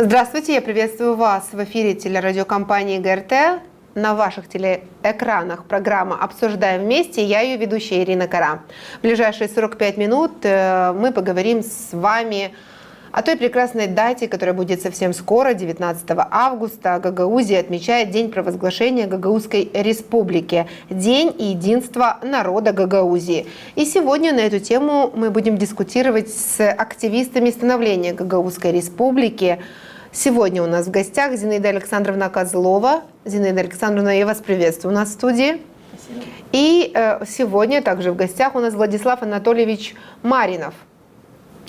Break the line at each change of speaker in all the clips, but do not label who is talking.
Здравствуйте, я приветствую вас в эфире телерадиокомпании ГРТ. На ваших телеэкранах программа «Обсуждаем вместе». Я ее ведущая Ирина Кара. В ближайшие 45 минут мы поговорим с вами о той прекрасной дате, которая будет совсем скоро, 19 августа. Гагаузия отмечает День провозглашения Гагаузской республики, День единства народа Гагаузии. И сегодня на эту тему мы будем дискутировать с активистами становления Гагаузской республики. Сегодня у нас в гостях Зинаида Александровна Козлова. Зинаида Александровна, я вас приветствую у нас в студии.
Спасибо.
И сегодня также в гостях у нас Владислав Анатольевич Маринов.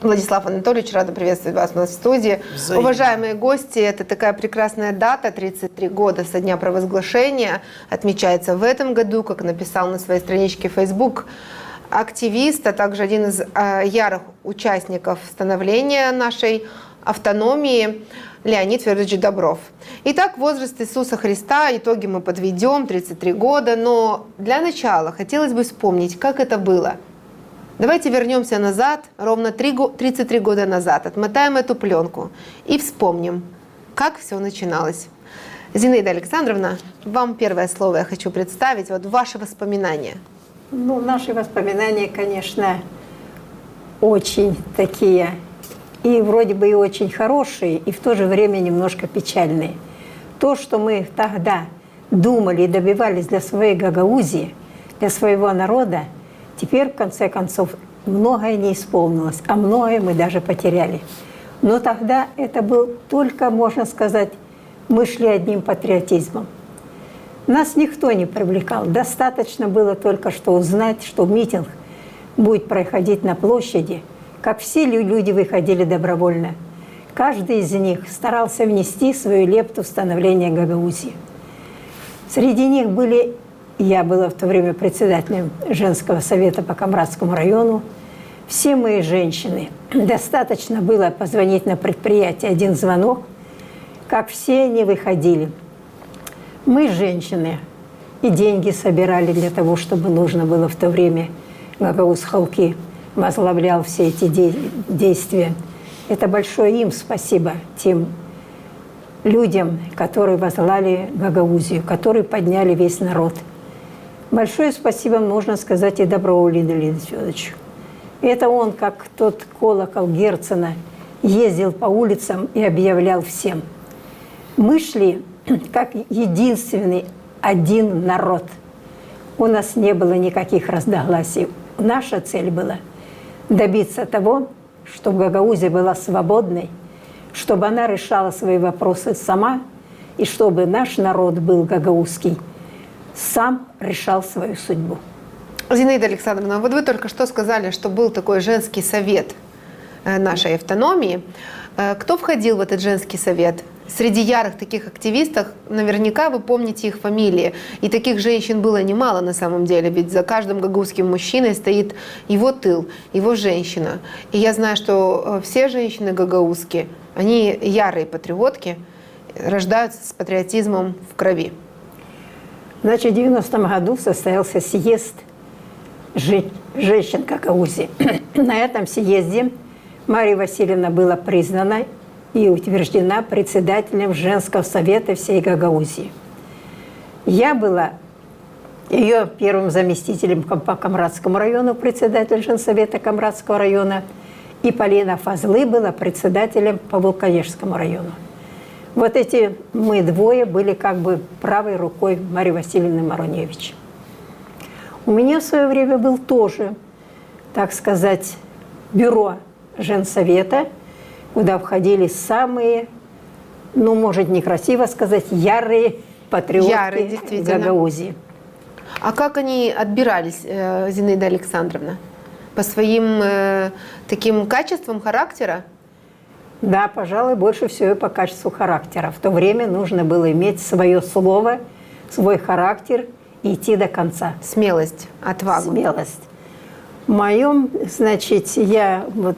Владислав Анатольевич, рада приветствовать вас у нас в студии.
Взаимно.
Уважаемые гости, это такая прекрасная дата, 33 года со дня провозглашения, отмечается в этом году, как написал на своей страничке в Facebook активист, а также один из ярых участников становления нашей автономии Леонид Федорович Добров. Итак, возраст Иисуса Христа, итоги мы подведем, 33 года, но для начала хотелось бы вспомнить, как это было. Давайте вернемся назад, ровно 33 года назад, отмотаем эту пленку и вспомним, как все начиналось. Зинаида Александровна, вам первое слово я хочу представить, вот ваши воспоминания.
Наши воспоминания, конечно, очень такие, и вроде бы и очень хорошие, и в то же время немножко печальные. То, что мы тогда думали и добивались для своей Гагаузии, для своего народа, теперь, в конце концов, многое не исполнилось, а многое мы даже потеряли. Но тогда это был только, можно сказать, мы шли одним патриотизмом. Нас никто не привлекал. Достаточно было только что узнать, что митинг будет проходить на площади, как все люди выходили добровольно. Каждый из них старался внести свою лепту в становление Гагаузии. Среди них были... Я была в то время председателем женского совета по Камрадскому району. Все мои женщины. Достаточно было позвонить на предприятие, один звонок, как все они выходили. Мы, женщины, и деньги собирали для того, чтобы нужно было в то время. Гагауз Халки возглавлял все эти действия. Это большое им спасибо, тем людям, которые возглавили Гагаузию, которые подняли весь народ. Большое спасибо, можно сказать, и Доброву Леониду Федоровичу. Это он, как тот колокол Герцена, ездил по улицам и объявлял всем. Мы шли как единственный один народ. У нас не было никаких разногласий. Наша цель была добиться того, чтобы Гагаузия была свободной, чтобы она решала свои вопросы сама, и чтобы наш народ был гагаузский, сам решал свою судьбу.
Зинаида Александровна, вот вы только что сказали, что был такой женский совет нашей автономии. Кто входил в этот женский совет? Среди ярых таких активистов, наверняка вы помните их фамилии. И таких женщин было немало на самом деле, ведь за каждым гагаузским мужчиной стоит его тыл, его женщина. И я знаю, что все женщины гагаузские, они ярые патриотки, рождаются с патриотизмом в крови.
Значит, в 90-м году состоялся съезд женщин Гагаузии. На этом съезде Мария Васильевна была признана и утверждена председателем женского совета всей Гагаузии. Я была ее первым заместителем по Камрадскому району, председателем женсовета Камрадского района, и Полина Фазлы была председателем по Вулканежскому району. Вот эти мы двое были как бы правой рукой Марии Васильевны Мароневич. У меня в свое время был тоже, так сказать, бюро женсовета, куда входили самые, может некрасиво сказать, ярые патриотки Гагаузии.
А как они отбирались, Зинаида Александровна? По своим таким качествам характера?
Да, пожалуй, больше всего по качеству характера. В то время нужно было иметь свое слово, свой характер и идти до конца.
Смелость, отвагу.
Смелость. В моем, значит, я, вот,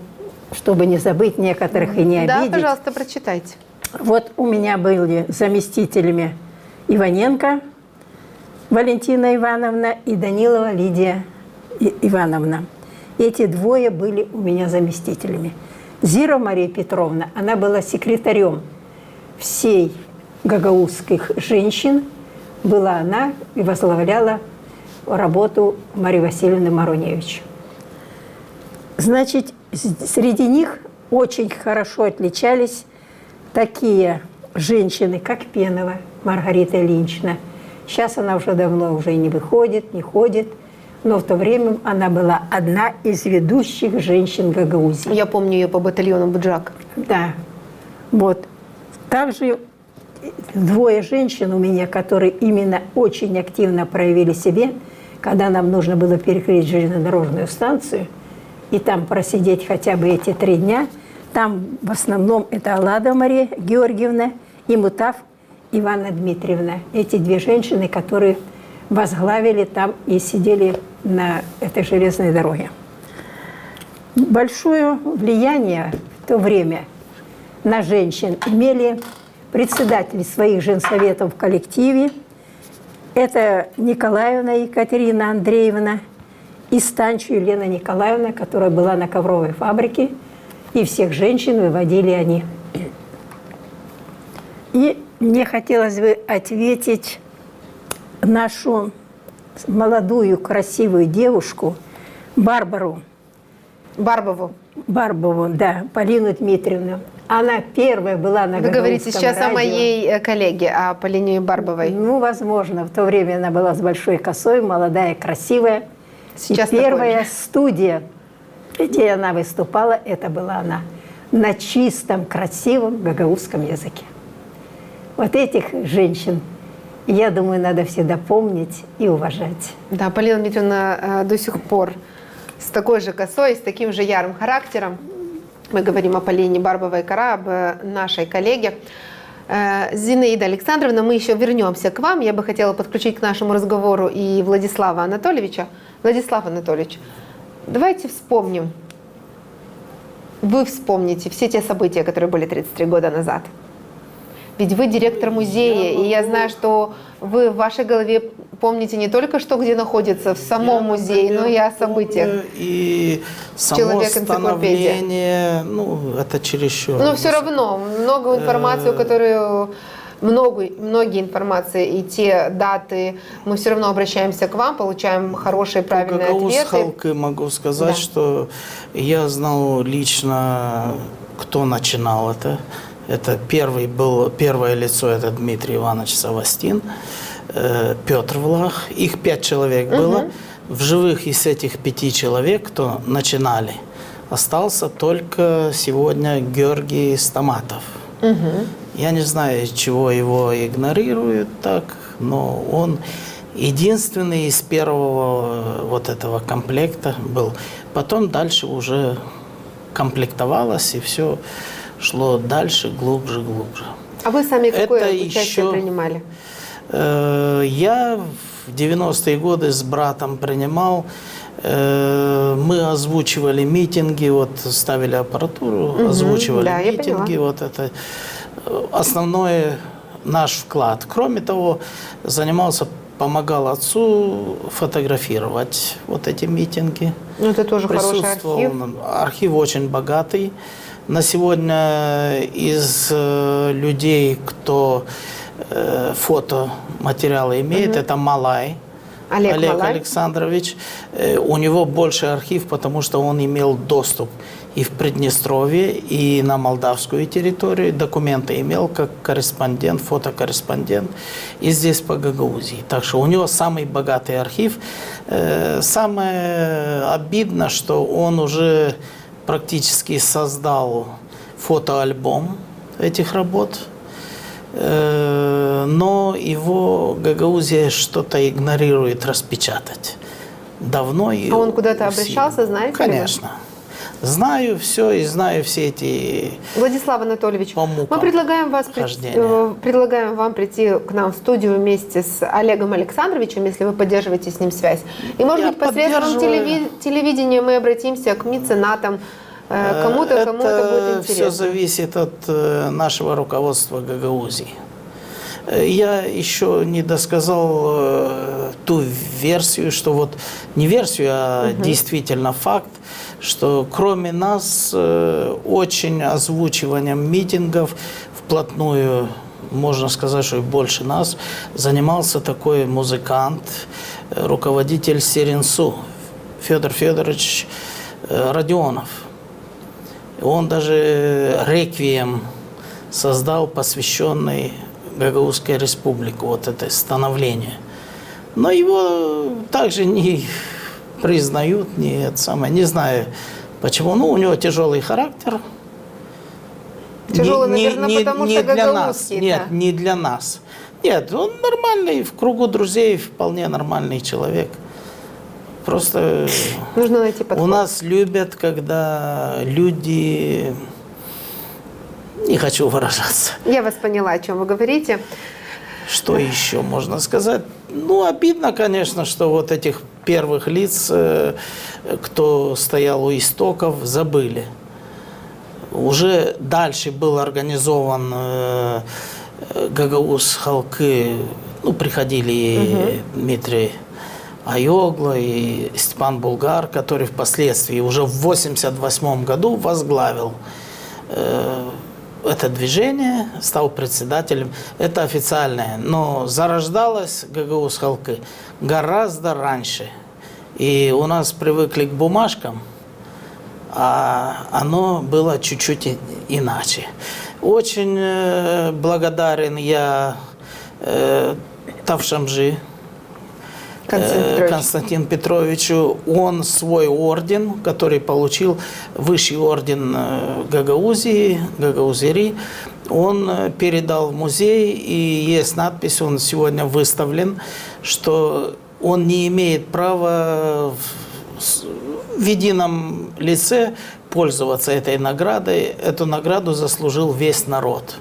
чтобы не забыть некоторых и не обидеть.
Да, пожалуйста, прочитайте.
Вот у меня были заместителями Иваненко Валентина Ивановна и Данилова Лидия Ивановна. Эти двое были у меня заместителями. Зирова Мария Петровна, она была секретарем всей гагаузских женщин была она и возглавляла работу Марии Васильевны Маруневич. Значит, среди них очень хорошо отличались такие женщины, как Пенова Маргарита Ильинична. Сейчас она уже давно уже не выходит, не ходит, но в то время она была одна из ведущих женщин Гагаузии.
Я помню ее по батальону «Буджак».
Да, вот. Также двое женщин у меня, которые именно очень активно проявили себя, когда нам нужно было перекрыть железнодорожную станцию и там просидеть хотя бы эти 3 дня. Там в основном это Аллада Мария Георгиевна и Мутав Ивана Дмитриевна. Эти 2 женщины, которые возглавили там и сидели на этой железной дороге. Большое влияние в то время на женщин имели председатели своих женсоветов в коллективе. Это Николаевна Екатерина Андреевна и Станчу Елена Николаевна, которая была на ковровой фабрике, и всех женщин выводили они. И мне хотелось бы ответить нашу молодую, красивую девушку Барбару. Барбову, да, Полину Дмитриевну. Она первая была на
Вы говорите сейчас
радио.
о моей коллеге, о Полине Барбовой.
Ну, возможно. В то время она была с большой косой, молодая, красивая.
Сейчас
и первая
такой.
студия, где она выступала, это была она. На чистом, красивом гагаузском языке. Вот этих женщин, я думаю, надо всегда помнить и уважать.
Да, Полина Дмитриевна до сих пор с такой же косой, с таким же ярым характером. Мы говорим о Полине Барбовой-Кара, об нашей коллеге. Зинаида Александровна, мы еще вернемся к вам. Я бы хотела подключить к нашему разговору и Владислава Анатольевича. Владислав Анатольевич, давайте вспомним. Вы вспомните все те события, которые были 33 года назад. Ведь вы директор музея, и я знаю, что вы в вашей голове помните не только, что где находится в самом музее, но и о событиях.
И само
Человек-энциклопедия.
становление, ну, это чересчур.
Но все равно, многие информации и те даты, мы все равно обращаемся к вам, получаем хорошие, правильные ответы.
Халкы могу сказать,
Да.
что я знал лично, кто начинал это. Это первое лицо, это Дмитрий Иванович Савастин, Петр Влах. Их 5 человек было. В живых из этих 5 человек, кто начинали, остался только сегодня Георгий Стаматов. Я не знаю, чего его игнорируют так, но он единственный из первого вот этого комплекта был. Потом дальше уже комплектовалось, и все шло дальше, глубже.
А вы сами какое
Это
участие
еще-
принимали?
Я в 90-е годы с братом принимал. Мы озвучивали митинги, вот ставили аппаратуру, озвучивали
да, я
митинги. Вот это основной наш вклад. Кроме того, помогал отцу фотографировать вот эти митинги.
Ну, это тоже хороший
Присутствовал.
архив.
Архив очень богатый. На сегодня из людей, кто фотоматериалы имеет, это Малай.
Олег Малай.
Александрович. У него больше архив, потому что он имел доступ и в Приднестровье, и на молдавскую территорию. Документы имел как корреспондент, фотокорреспондент, и здесь по Гагаузии. Так что у него самый богатый архив. Самое обидно, что он уже практически создал фотоальбом этих работ. Но его Гагаузия что-то игнорирует распечатать. Давно.
А он куда-то обращался, знаете ли вы?
Конечно. Знаю все и знаю все эти...
Владислав Анатольевич,
По мукам
мы предлагаем
хождения.
предлагаем вам прийти к нам в студию вместе с Олегом Александровичем, если вы поддерживаете с ним связь. И, может
Я
быть, посредством
поддерживаю.
телевидения мы обратимся к меценатам, кому-то это будет
все
интересно.
зависит от нашего руководства Гагаузии. Я еще не досказал ту версию, что вот не версию, а действительно факт, что кроме нас очень озвучиванием митингов в вплотную, можно сказать, что и больше нас, занимался такой музыкант, руководитель Серенсу Федор Федорович Родионов. Он даже реквием создал, посвященный Гагаузской республике, вот это становление. Но его также не признают, не знаю почему. Ну, у него тяжелый характер.
Тяжелый, наверное, потому что
для нас.
гагаузский,
Нет,
да.
не для нас. Нет, он нормальный, в кругу друзей вполне нормальный человек. Просто
Нужно найти подход.
у нас любят, когда люди... Не хочу выражаться.
Я вас поняла, о чем вы говорите.
Что еще можно сказать? Ну, обидно, конечно, что вот этих первых лиц, кто стоял у истоков, забыли. Уже дальше был организован Гагауз Халкы, ну, приходили и Дмитрий Айогла, и Степан Булгар, который впоследствии уже в 1988 году возглавил это движение, стал председателем. Это официальное. Но зарождалось Гагауз Халкы гораздо раньше. И у нас привыкли к бумажкам, а оно было чуть-чуть иначе. Очень благодарен я Тавшамжи Константину Петровичу. Он свой орден, который получил, высший орден Гагаузии, Гагаузери, он передал в музей, и есть надпись, он сегодня выставлен, что он не имеет права в едином лице пользоваться этой наградой. Эту награду заслужил весь народ.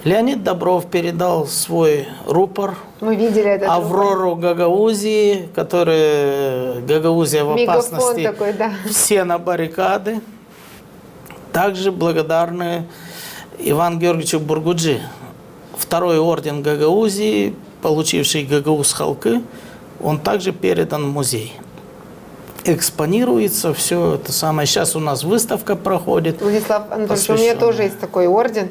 Леонид Добров передал свой рупор
Мы видели этот
Аврору Гагаузии, которая Гагаузия в
мегафон
опасности,
такой, да.
все на баррикады. Также благодарны Ивану Георгиевичу Бургуджи, второй орден Гагаузии, получивший Гагауз Халкы, он также передан в музей. Экспонируется все это самое. Сейчас у нас выставка проходит.
Владислав Анатольевич, у меня тоже есть такой орден.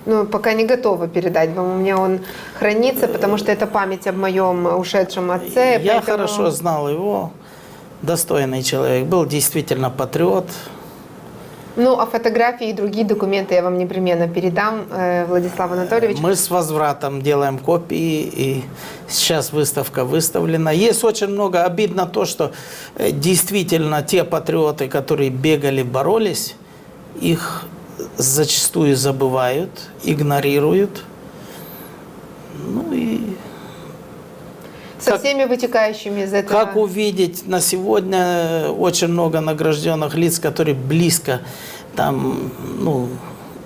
Но пока не готова передать вам. У меня он хранится, потому что это память об моем ушедшем отце.
Я
поэтому...
хорошо знал его. Достойный человек. Был действительно патриот.
Ну, а фотографии и другие документы я вам непременно передам, Владислав Анатольевич.
Мы с возвратом делаем копии, и сейчас выставка выставлена. Есть очень много. Обидно то, что действительно те патриоты, которые бегали, боролись, их зачастую забывают, игнорируют. Ну и...
Со всеми вытекающими из этого.
Как увидеть, на сегодня очень много награжденных лиц, которые близко там, ну,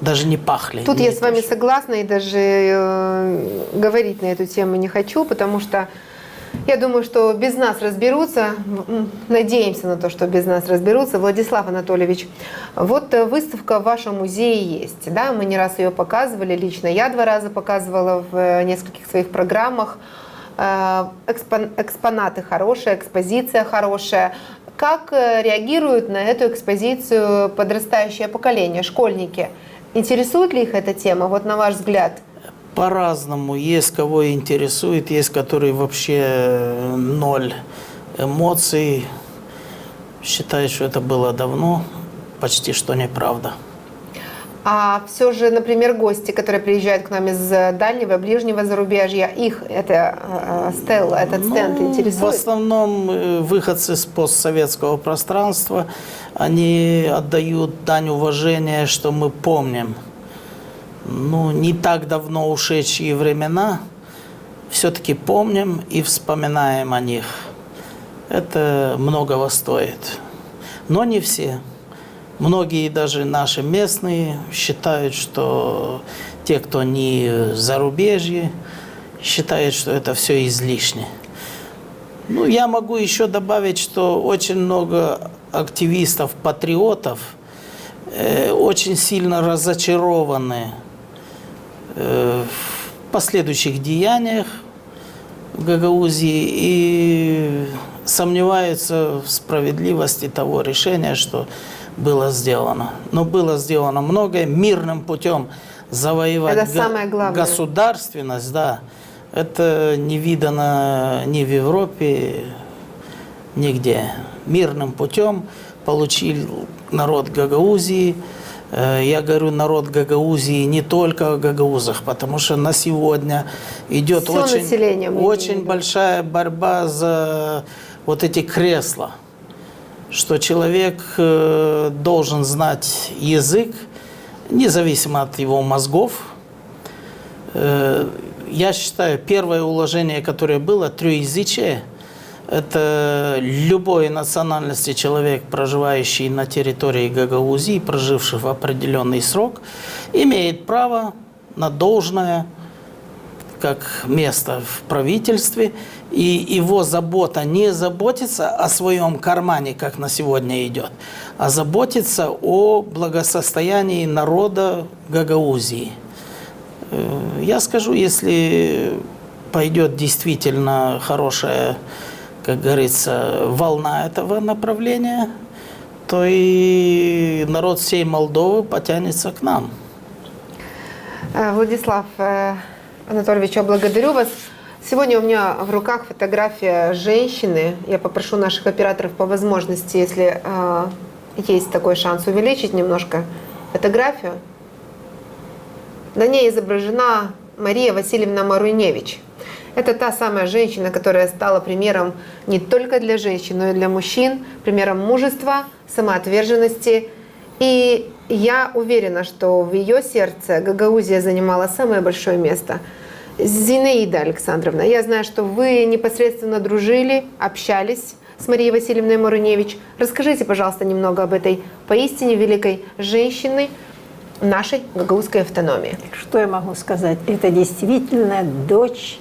даже не пахли.
Тут я с вами согласна и даже говорить на эту тему не хочу, потому что я думаю, что без нас разберутся, надеемся на то, что без нас разберутся. Владислав Анатольевич, вот выставка в вашем музее есть, да, мы не раз ее показывали, лично я 2 раза показывала в нескольких своих программах. Экспонаты хорошие, экспозиция хорошая. Как реагируют на эту экспозицию подрастающее поколение, школьники? Интересует ли их эта тема, вот на ваш взгляд?
По-разному. Есть кого интересует, есть которые вообще 0 эмоций. Считают, что это было давно, почти что неправда.
А все же, например, гости, которые приезжают к нам из дальнего, ближнего зарубежья, их это стелла, этот стенд интересует?
В основном выходцы с постсоветского пространства, они отдают дань уважения, что мы помним. Ну, не так давно ушедшие времена, все-таки помним и вспоминаем о них. Это многого стоит. Но не все. Многие, даже наши местные, считают, что те, кто не зарубежье, считают, что это все излишне. Ну, я могу еще добавить, что очень много активистов, патриотов очень сильно разочарованы в последующих деяниях в Гагаузии и сомневаются в справедливости того решения, что было сделано. Но было сделано многое. Мирным путем завоевать
Это самое главное.
государственность, да, это не видано ни в Европе, нигде. Мирным путем получил народ Гагаузии. Я говорю народ Гагаузии не только о гагаузах, потому что на сегодня идет
Всё население, мы имеем в
очень
виду.
большая борьба за вот эти кресла, что человек должен знать язык, независимо от его мозгов. Я считаю, первое уложение, которое было, троязычие, это любой национальности человек, проживающий на территории Гагаузии, проживший в определенный срок, имеет право на должное, как место в правительстве, и его забота не заботится о своем кармане, как на сегодня идет, а заботится о благосостоянии народа Гагаузии. Я скажу, если пойдет действительно хорошая, как говорится, волна этого направления, то и народ всей Молдовы потянется к нам.
Владислав Анатольевич, я благодарю вас. Сегодня у меня в руках фотография женщины. Я попрошу наших операторов по возможности, если есть такой шанс, увеличить немножко фотографию. На ней изображена Мария Васильевна Маруневич. Это та самая женщина, которая стала примером не только для женщин, но и для мужчин, примером мужества, самоотверженности. И я уверена, что в ее сердце Гагаузия занимала самое большое место. Зинаида Александровна, я знаю, что вы непосредственно дружили, общались с Марией Васильевной Маруневич. Расскажите, пожалуйста, немного об этой поистине великой женщине нашей гагаузской автономии.
Что я могу сказать? Это действительно дочь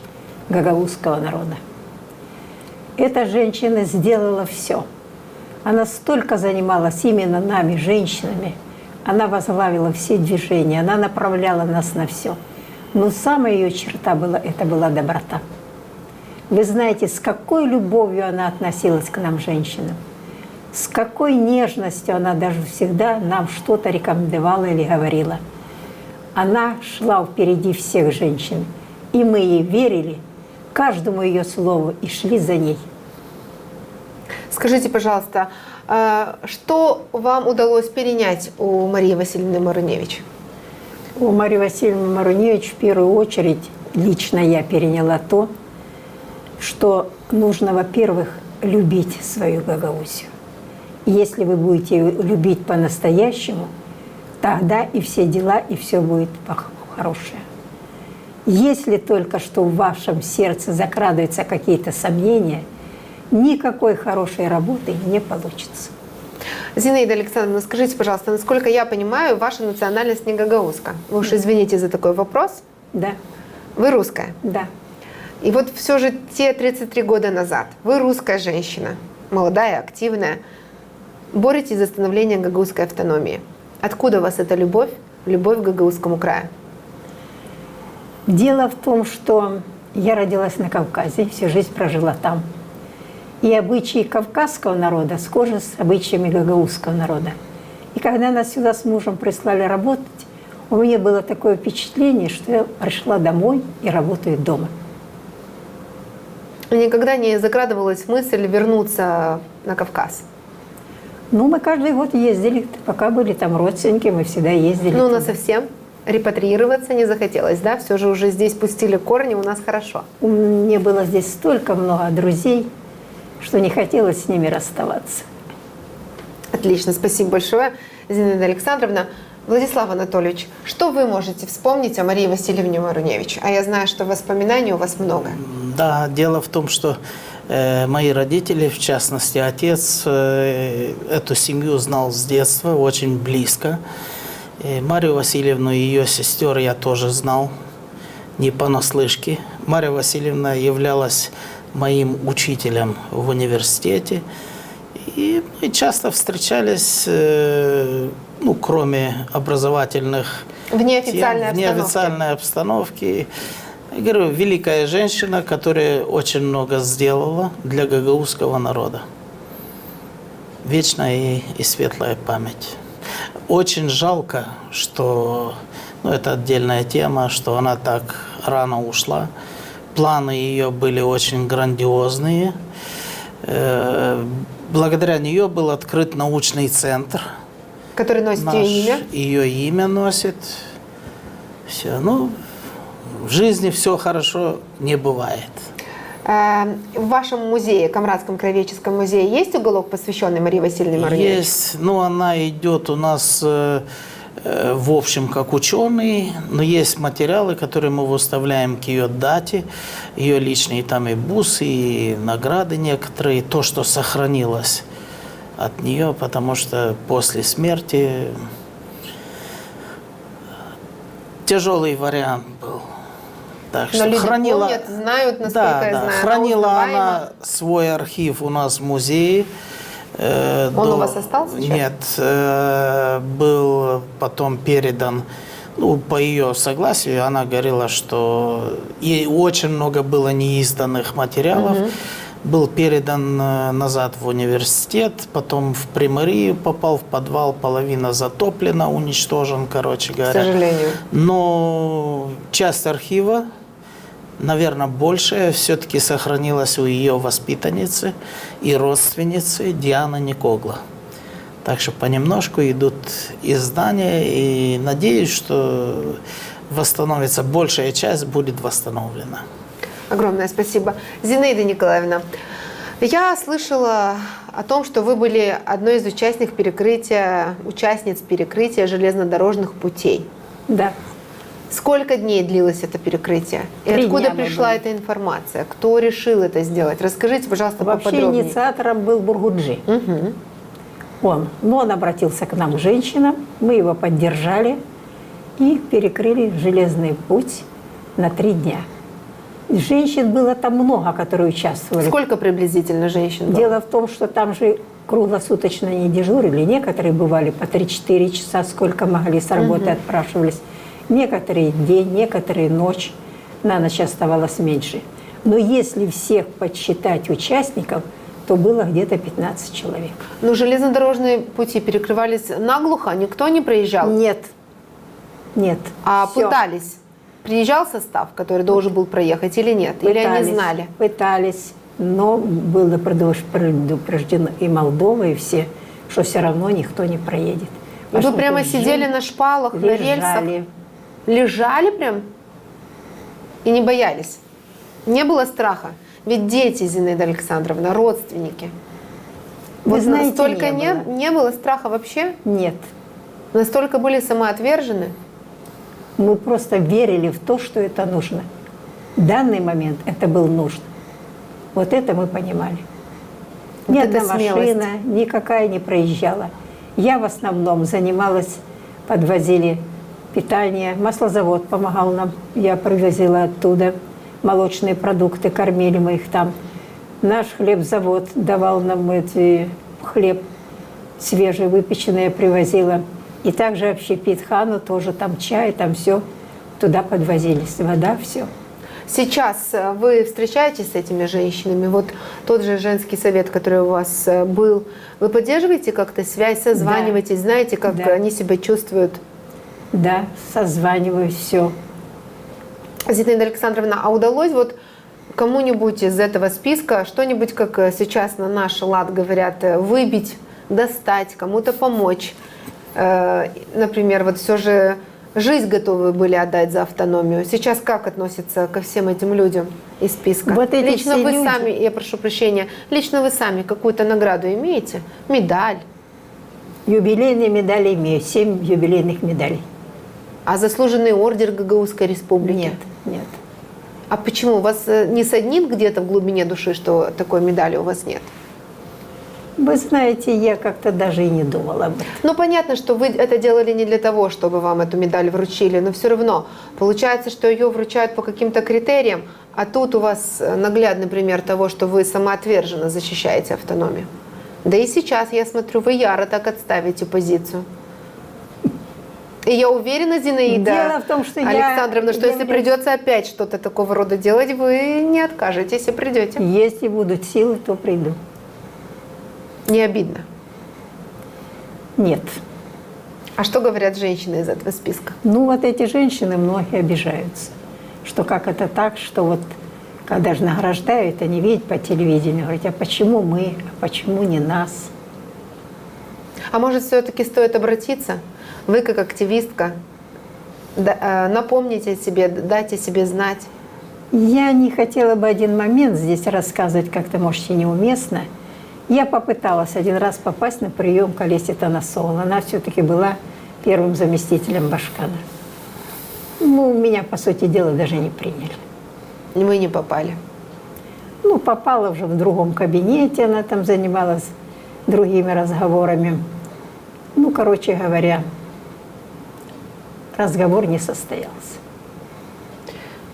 гагаузского народа. Эта женщина сделала все. Она столько занималась именно нами, женщинами. Она возглавила все движения, она направляла нас на все. Но самая ее черта была, это была доброта. Вы знаете, с какой любовью она относилась к нам, женщинам. С какой нежностью она даже всегда нам что-то рекомендовала или говорила. Она шла впереди всех женщин. И мы ей верили, каждому ее слову, и шли за ней.
Скажите, пожалуйста, что вам удалось перенять у Марии Васильевны Маруневич?
У Марии Васильевны Маруневич в первую очередь лично я переняла то, что нужно, во-первых, любить свою Гагаузию. И если вы будете ее любить по-настоящему, тогда и все дела, и все будет хорошее. Если только что в вашем сердце закрадываются какие-то сомнения, никакой хорошей работы не получится.
Зинаида Александровна, скажите, пожалуйста, насколько я понимаю, ваша национальность не гагаузка. Вы уж извините за такой вопрос.
Да,
Вы русская.
да.
И вот все же те 33 года назад вы русская женщина, молодая, активная, боретесь за становление гагаузской автономии. Откуда у вас эта любовь к Гагаузскому краю?
Дело в том, что я родилась на Кавказе, всю жизнь прожила там. И обычаи кавказского народа схожи с обычаями гагаузского народа. И когда нас сюда с мужем прислали работать, у меня было такое впечатление, что я пришла домой и работаю дома.
И никогда не закрадывалась мысль вернуться на Кавказ?
Ну, мы каждый год ездили, пока были там родственники, мы всегда ездили.
Ну,
туда.
насовсем репатриироваться не захотелось, да? Все же уже здесь пустили корни, у нас хорошо.
Мне было здесь столько много друзей, что не хотелось с ними расставаться.
Отлично, спасибо большое, Зинаида Александровна. Владислав Анатольевич, что вы можете вспомнить о Марии Васильевне Маруневич? А я знаю, что воспоминаний у вас много.
Да, дело в том, что мои родители, в частности отец, эту семью знал с детства, очень близко. Марию Васильевну и ее сестер я тоже знал, не понаслышке. Мария Васильевна являлась моим учителем в университете. И мы часто встречались, ну, кроме образовательных
В неофициальной
тем, в неофициальной обстановке. Я говорю, великая женщина, которая очень много сделала для гагаузского народа. Вечная ей и светлая память. Очень жалко, что, ну, это отдельная тема, что она так рано ушла. Планы ее были очень грандиозные. Благодаря нее был открыт научный центр.
Который носит ее имя.
Ее имя носит. Все. Ну, в жизни все хорошо не бывает.
В вашем музее, Камрадском краеведческом музее, есть уголок, посвященный Марии Васильевне Маруневич?
Есть, ну, она идет у нас в общем как ученый, но есть материалы, которые мы выставляем к ее дате, ее личные там и бусы, и награды некоторые, то, что сохранилось от нее, потому что после смерти тяжелый вариант был. Так
Но
что
люди
хранила,
помнят, знают, насколько я знаю.
хранила
узнаваема.
она свой архив у нас в музее.
Он у вас остался сейчас?
Нет, был потом передан, ну, по ее согласию, она говорила, что ей очень много было неизданных материалов. Был передан назад в университет, потом в Приморию попал, в подвал, половина затоплена, уничтожен, короче говоря.
К сожалению.
Но часть архива, наверное, большая, все-таки сохранилась у ее воспитанницы и родственницы Дианы Никогла. Так что понемножку идут издания, и надеюсь, что восстановится, большая часть будет восстановлена.
Огромное спасибо. Зинаида Николаевна, я слышала о том, что вы были одной из участниц перекрытия железнодорожных путей.
Да.
Сколько дней длилось это перекрытие? И
3
откуда
дня мы
пришла
были.
эта информация? Кто решил это сделать? Расскажите, пожалуйста,
Вообще
поподробнее.
инициатором был Бургуджи. Он обратился к нам, женщинам, мы его поддержали и перекрыли железный путь на 3 дня. Женщин было там много, которые участвовали.
Сколько приблизительно женщин было?
Дело в том, что там же круглосуточно не дежурили. Некоторые бывали по 3-4 часа, сколько могли, с работы отпрашивались. Некоторые день, некоторые ночь. На ночь оставалось меньше. Но если всех подсчитать участников, то было где-то 15 человек.
Ну, железнодорожные пути перекрывались наглухо, никто не проезжал?
Нет. Нет.
А
Всё.
пытались? Приезжал состав, который должен был проехать или нет? Или они знали?
Пытались, но было предупреждено и Молдова, и все, что все равно никто не проедет.
Вы
Поскольку
прямо сидели на шпалах, на рельсах?
лежали.
Лежали прям? И не боялись? Не было страха? Ведь дети, Зинаида Александровна, родственники.
Вы
Вот
знаете,
настолько
не было.
не было страха вообще?
Нет.
Настолько были самоотвержены?
Мы просто верили в то, что это нужно. В данный момент это было нужно. Вот это мы понимали.
Вот
Ни
это
одна
смелость.
машина никакая не проезжала. Я в основном занималась, подвозили питание. Маслозавод помогал нам. Я привозила оттуда молочные продукты, кормили мы их там. Наш хлебзавод давал нам хлеб свежий, выпеченный, я привозила. И также общепит-хану тоже там чай, там все. Туда подвозились. Вода, все.
Сейчас вы встречаетесь с этими женщинами? Вот тот же женский совет, который у вас был. Вы поддерживаете как-то связь, созваниваетесь, знаете, как
Да.
они себя чувствуют?
Да, созваниваюсь, все.
Зинаида Александровна, а удалось вот кому-нибудь из этого списка что-нибудь, как сейчас на наш лад говорят, выбить, достать, кому-то помочь? Например, вот все же жизнь готовы были отдать за автономию. Сейчас как относятся ко всем этим людям из списка?
Вот эти
Лично
все
вы
люди-
сами, я прошу прощения, лично вы сами какую-то награду имеете? Медаль?
Юбилейные медали имею, 7 юбилейных медалей.
А заслуженный ордер Гагаузской республики?
Нет, нет.
А почему? Вас не саднит где-то в глубине души, что такой медали у вас нет?
Вы знаете, я как-то даже и не думала об этом.
Ну, понятно, что вы это делали не для того, чтобы вам эту медаль вручили, но все равно получается, что ее вручают по каким-то критериям, а тут у вас наглядный пример того, что вы самоотверженно защищаете автономию. Да и сейчас, я смотрю, вы яро так отставите позицию. И я уверена, Зинаида
Дело в том, что
Александровна, что если
являюсь-
придется опять что-то такого рода делать, вы не откажетесь и придете.
Если будут силы, то приду.
Не обидно.
Нет.
А что говорят женщины из этого списка?
Ну, вот эти женщины, многие обижаются, что как это так, что вот когда же награждают, они видят по телевидению, говорят, а почему мы, а почему не нас?
А может, все-таки стоит обратиться? Вы, как активистка, напомните о себе, дайте себе знать.
Я не хотела бы один момент здесь рассказывать, как-то, может, и неуместно. Я попыталась один раз попасть на прием к Олесе Танасовой. Она все-таки была первым заместителем Башкана. Ну, меня, по сути дела, даже не приняли.
Вы не попали.
Ну, попала уже в другом кабинете, она там занималась другими разговорами. Ну, короче говоря, разговор не состоялся.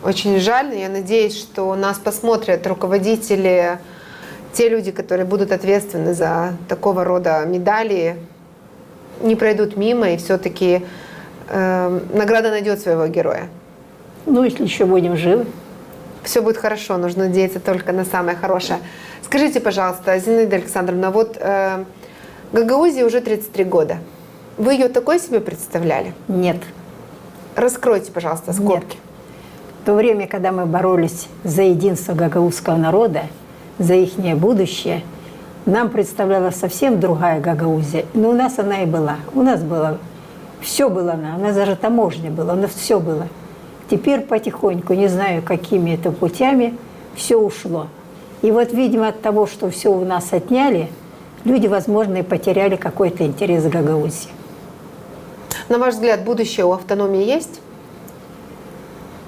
Очень жаль, я надеюсь, что нас посмотрят руководители, те люди, которые будут ответственны за такого рода медали, не пройдут мимо, и все-таки награда найдет своего героя.
Ну, если еще будем живы.
Все будет хорошо, нужно надеяться только на самое хорошее. Скажите, пожалуйста, Зинаида Александровна, вот Гагаузии уже 33 года. Вы ее такой себе представляли?
Нет.
Раскройте, пожалуйста, скобки.
Нет. В то время, когда мы боролись за единство гагаузского народа, за их будущее, нам представлялась совсем другая Гагаузия. Но у нас она и была. У нас было, все было у нас даже таможня была, у нас все было. Теперь потихоньку, не знаю, какими это путями, все ушло. И вот, видимо, от того, что все у нас отняли, люди, возможно, и потеряли какой-то интерес к Гагаузии.
На ваш взгляд, будущее у автономии есть?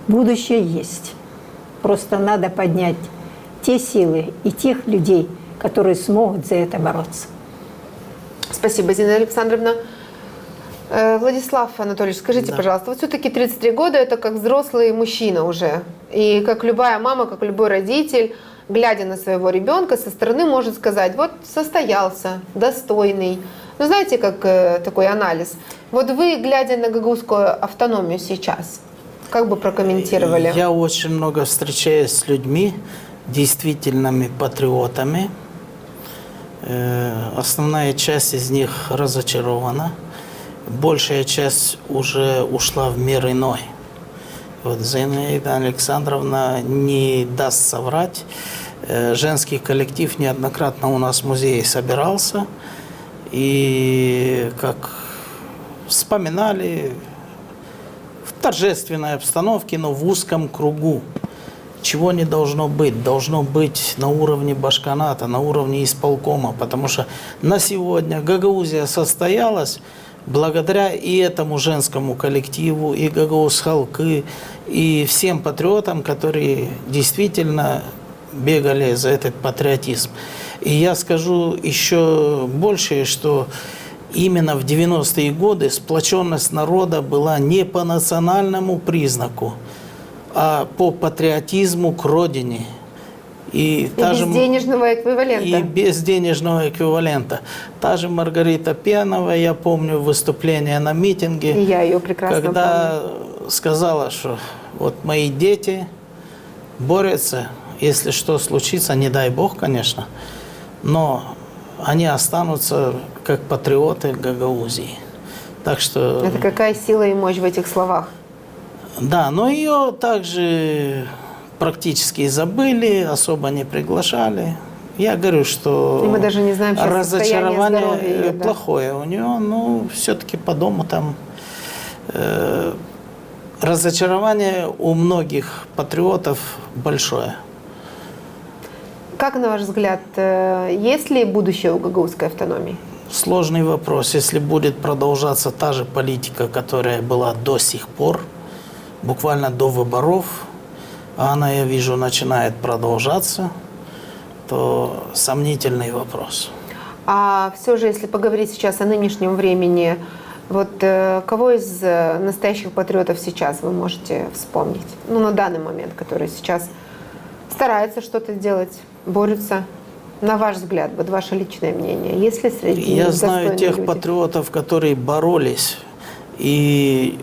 Будущее есть. Просто надо поднять те силы и тех людей, которые смогут за это бороться.
Спасибо, Зинаида Александровна. Владислав Анатольевич, скажите, пожалуйста, вот все-таки 33 года – это как взрослый мужчина уже. И как любая мама, как любой родитель, глядя на своего ребенка, со стороны может сказать, вот состоялся, достойный. Ну, знаете, как такой анализ. Вот вы, глядя на гагаузскую автономию сейчас, как бы прокомментировали?
Я очень много встречаюсь с людьми, действительными патриотами. Основная часть из них разочарована. Большая часть уже ушла в мир иной. Вот Зинаида Александровна не даст соврать. Женский коллектив неоднократно у нас в музее собирался. И как вспоминали, в торжественной обстановке, но в узком кругу. Чего не должно быть? Должно быть на уровне Башканата, на уровне исполкома. Потому что на сегодня Гагаузия состоялась благодаря и этому женскому коллективу, и Гагаузской халкы, и всем патриотам, которые действительно бегали за этот патриотизм. И я скажу еще больше, что именно в 90-е годы сплоченность народа была не по национальному признаку, а по патриотизму к родине. И
без денежного эквивалента.
И без денежного эквивалента. Та же Маргарита Пенова, я помню выступление на митинге,
и я ее прекрасно
когда
помню.
Сказала, что вот мои дети борются, если что случится, не дай бог, конечно, но они останутся как патриоты Гагаузии. Так что...
Это какая сила и мощь в этих словах?
Да, но ее также практически забыли, особо не приглашали. Я говорю, что
и мы даже не знаем,
разочарование
ее, да?
плохое у нее, но все-таки по дому там разочарование у многих патриотов большое.
Как, на ваш взгляд, есть ли будущее у гагаузской автономии?
Сложный вопрос. Если будет продолжаться та же политика, которая была до сих пор, буквально до выборов, а она, я вижу, начинает продолжаться, то сомнительный вопрос.
А все же, если поговорить сейчас о нынешнем времени, вот кого из настоящих патриотов сейчас вы можете вспомнить? Ну, на данный момент, которые сейчас стараются что-то делать, борются? На ваш взгляд, вот ваше личное мнение, есть ли среди них
Я знаю тех
люди?
патриотов, которые боролись и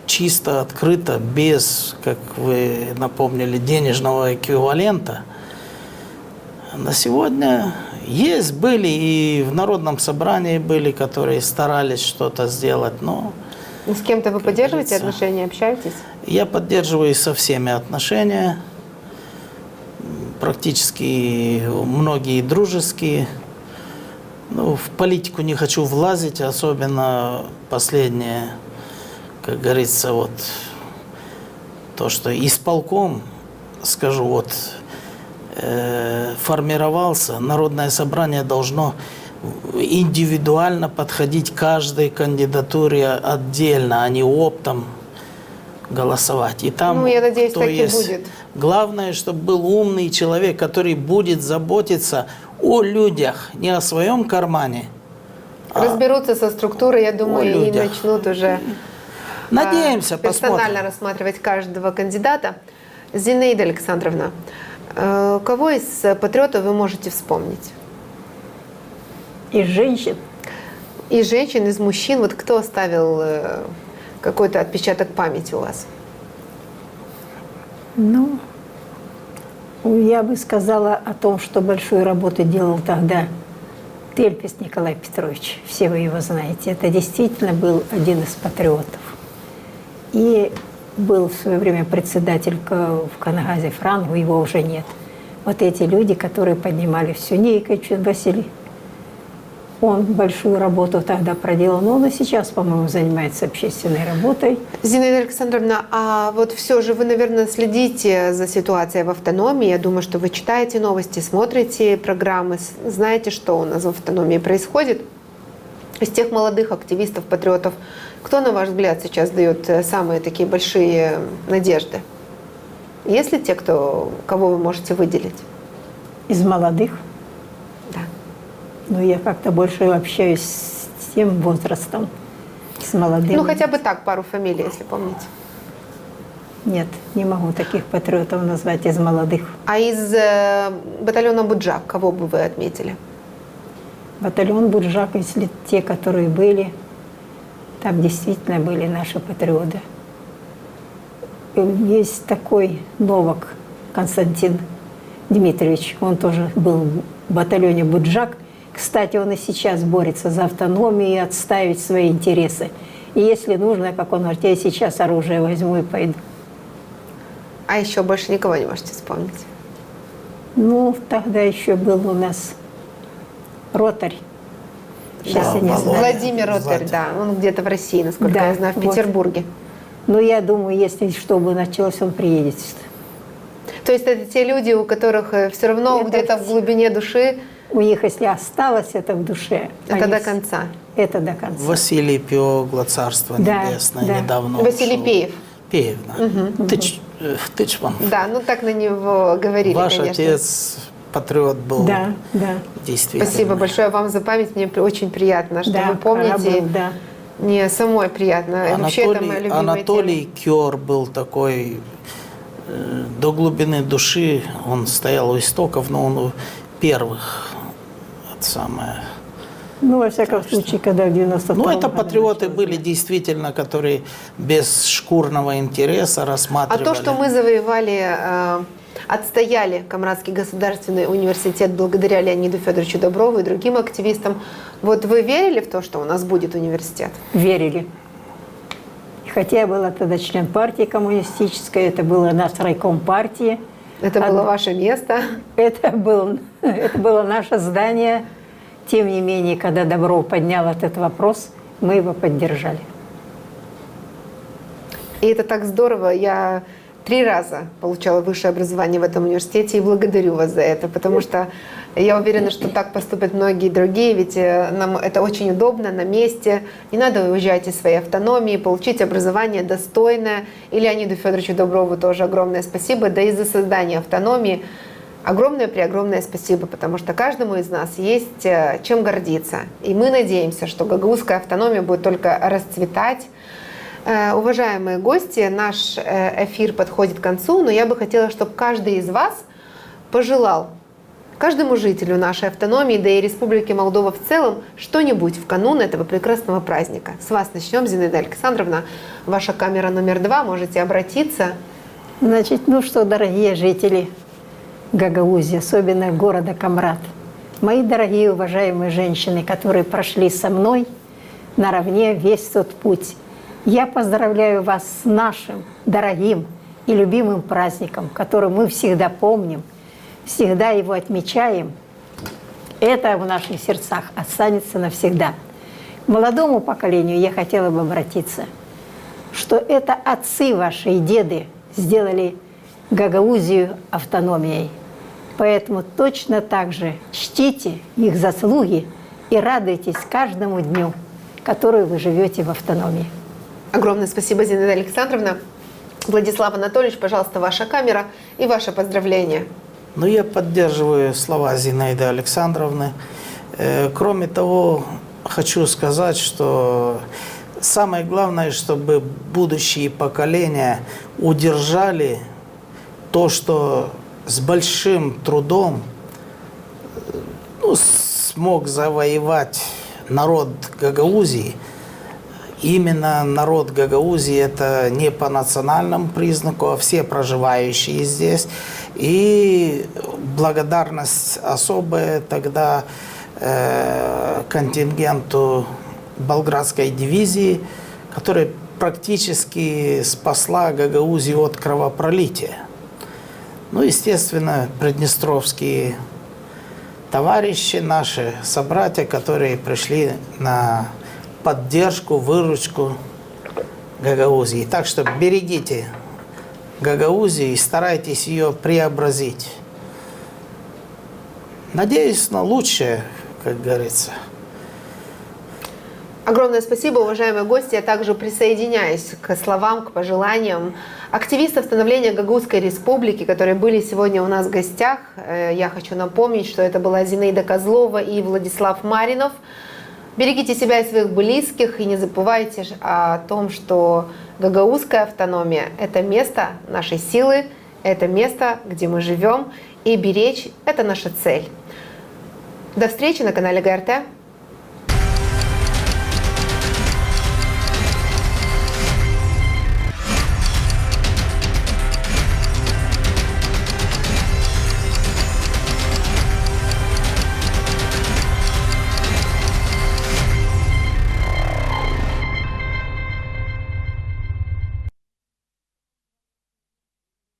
чисто, открыто, без, как вы напомнили, денежного эквивалента. На сегодня Есть, были и в Народном собрании были, которые старались что-то сделать, но
С кем-то вы поддерживаете
говорится,
отношения, общаетесь?
я поддерживаю со всеми отношения, практически многие дружеские. Ну, в политику не хочу влазить, особенно последнее, как говорится, вот то, что исполком, скажу, вот формировался, Народное собрание должно индивидуально подходить к каждой кандидатуре отдельно, а не оптом голосовать. И там,
Ну, я надеюсь,
кто
так и
есть.
будет.
Главное, чтобы был умный человек, который будет заботиться о людях, не о своем кармане.
Разберутся со структурой, я думаю, и
людях.
начнут уже
Надеемся,
персонально
посмотрим.
рассматривать каждого кандидата. Зинаида Александровна, кого из патриотов вы можете вспомнить?
Из женщин.
Из женщин, из мужчин, вот кто оставил какой-то отпечаток памяти у вас?
Ну, я бы сказала о том, что большую работу делал тогда Тельпис Николай Петрович. Все вы его знаете. Это действительно был один из патриотов. И был в свое время председатель в Канагазе Франгу, его уже нет. Вот эти люди, которые поднимали все. Никочин Василий. Он большую работу тогда проделал, но он и сейчас, по-моему, занимается общественной работой.
Зинаида Александровна, а вот все же вы, наверное, следите за ситуацией в автономии. Я думаю, что вы читаете новости, смотрите программы, знаете, что у нас в автономии происходит. Из тех молодых активистов, патриотов, кто, на ваш взгляд, сейчас дает самые такие большие надежды? Есть ли те, кого вы можете выделить?
Из молодых.
Да.
Но я как-то больше общаюсь с тем возрастом, с молодыми.
Ну, хотя бы так, пару фамилий, если помните.
Нет, не могу таких патриотов назвать из молодых.
А из батальона «Буджак» кого бы вы отметили?
Батальон «Буржак», если те, которые были, там действительно были наши патриоты. Есть такой Новак Константин Дмитриевич, он тоже был в батальоне «Буджак». Кстати, он и сейчас борется за автономию и отставить свои интересы. И если нужно, как он говорит, я сейчас оружие возьму и пойду.
А еще больше никого не можете вспомнить?
Ну, тогда еще был у нас Ротарь. Сейчас я не
Володя.
знаю.
Владимир Ротарь,
Владимир.
да. Он где-то в России, насколько
Да,
я знаю, в
вот.
Петербурге.
Но я думаю, если что бы началось, он приедет.
То есть это те люди, у которых все равно
Это
где-то в глубине души
У них, если осталось это в душе,
это
они
до конца.
Это до конца.
Василий Пиогла, Царство
Да,
Небесное,
да.
недавно
Василий
ушел.
Пеев.
Пеев, да. Тычман.
Да, ну так на него говорили,
Ваш
конечно.
отец патриот был,
Да, да.
действительно.
Спасибо большое вам за память. Мне очень приятно, что
Да,
вы помните.
был, да.
Мне самой приятно. Вообще, это моя любимая
Анатолий
тема.
Кёр был такой, до глубины души он стоял у истоков, но он у первых, это самое.
Ну, во всяком случае, когда в 92-м
Ну, это
году
патриоты
началось,
были
да.
действительно, которые без шкурного интереса
А
рассматривали.
то, что мы завоевали, отстояли Камрадский государственный университет благодаря Леониду Федоровичу Доброву и другим активистам, вот вы верили в то, что у нас будет университет?
Верили. Хотя я была тогда член партии коммунистической, это было наш райком партии.
Это было ваше место.
Это было наше здание. Тем не менее, когда Добров поднял этот вопрос, мы его поддержали.
И это так здорово. Я 3 раза получала высшее образование в этом университете и благодарю вас за это, потому что я уверена, что так поступят многие другие, ведь нам это очень удобно, на месте. Не надо уезжать из своей автономии, получить образование достойное. И Леониду Федоровичу Доброву тоже огромное спасибо, да и за создание автономии. Огромное-преогромное спасибо, потому что каждому из нас есть чем гордиться. И мы надеемся, что гагаузская автономия будет только расцветать. Уважаемые гости, наш эфир подходит к концу, но я бы хотела, чтобы каждый из вас пожелал каждому жителю нашей автономии, да и Республики Молдова в целом, что-нибудь в канун этого прекрасного праздника. С вас начнем, Зинаида Александровна. Ваша камера номер 2, можете обратиться.
Значит, ну что, дорогие жители Гагаузии, особенно города Камрад, Мои дорогие уважаемые женщины, которые прошли со мной наравне весь тот путь, я поздравляю вас с нашим дорогим и любимым праздником, который мы всегда помним, всегда его отмечаем. Это в наших сердцах останется навсегда. К молодому поколению я хотела бы обратиться, что это отцы ваши и деды сделали Гагаузию автономией. Поэтому точно так же чтите их заслуги и радуйтесь каждому дню, который вы живете в автономии.
Огромное спасибо, Зинаида Александровна. Владислав Анатольевич, пожалуйста, ваша камера и ваше поздравление.
Ну, я поддерживаю слова Зинаиды Александровны. Кроме того, хочу сказать, что самое главное, чтобы будущие поколения удержали то, что с большим трудом смог завоевать народ Гагаузии. Именно народ Гагаузии – это не по национальному признаку, а все проживающие здесь. И благодарность особая тогда контингенту Болградской дивизии, которая практически спасла Гагаузию от кровопролития. Ну, естественно, приднестровские товарищи, наши собратья, которые пришли на поддержку, выручку Гагаузии. Так что берегите Гагаузию и старайтесь ее преобразить. Надеюсь на лучшее, как говорится.
Огромное спасибо, уважаемые гости. Я также присоединяюсь к словам, к пожеланиям активистов становления Гагаузской республики, которые были сегодня у нас в гостях. Я хочу напомнить, что это была Зинаида Козлова и Владислав Маринов. Берегите себя и своих близких и не забывайте о том, что Гагаузская автономия – это место нашей силы, это место, где мы живем, и беречь – это наша цель. До встречи на канале ГРТ.